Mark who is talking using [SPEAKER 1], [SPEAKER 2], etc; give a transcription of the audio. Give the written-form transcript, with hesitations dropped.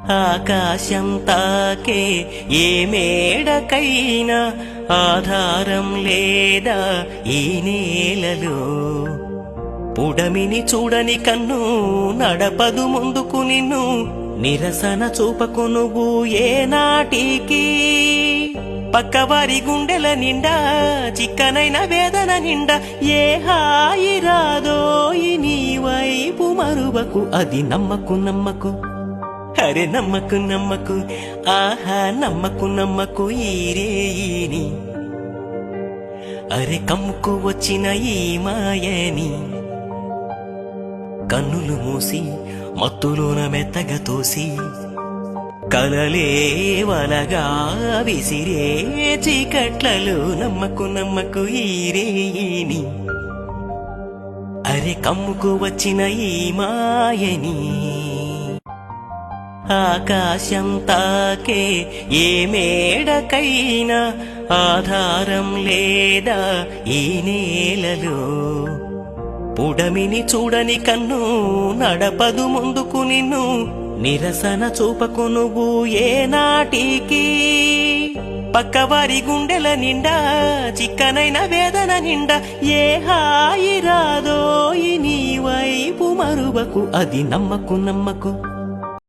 [SPEAKER 1] ఆకాశం తాకే ఏ మేడకైనా ఆధారం లేదా ఈ నేలలో. పుడమిని చూడని కన్ను నడపదు ముందుకు నిన్ను, నిరసన చూపకు నువ్వు ఏ నాటికి. పక్కవారి గుండెల నిండా చిక్కనైన వేదన నిండా ఏ హాయి రాదోయి నీ వైపు మరువకు. అది నమ్మకు నమ్మకు, అరే నమ్మకు నమ్మకు, ఆహా నమ్మకు నమ్మకు ఈ రేయిని. అరే కమ్ముకు వచ్చిన ఈ మాయని. కన్నులు మూసి మత్తులోన మెత్తగా తోసి కలలే వలగా విసిరే చీకట్లలో నమ్మకు నమ్మకు ఈ రేయిని. అరే కమ్ముకు వచ్చిన ఈ మాయని. ఆకాశం తాకే ఏ మేడకైనా ఆధారం లేదా ఈ నేలలో. పుడమిని చూడని కన్ను నడపదు ముందుకు నిన్ను, నిరసన చూపకు నువ్వు ఏ నాటికి. పక్కవారి గుండెల నిండా చిక్కనైన వేదన నిండా ఏ హాయి రాదోయి నీ వైపు మరువకు. అది నమ్మకు నమ్మకు.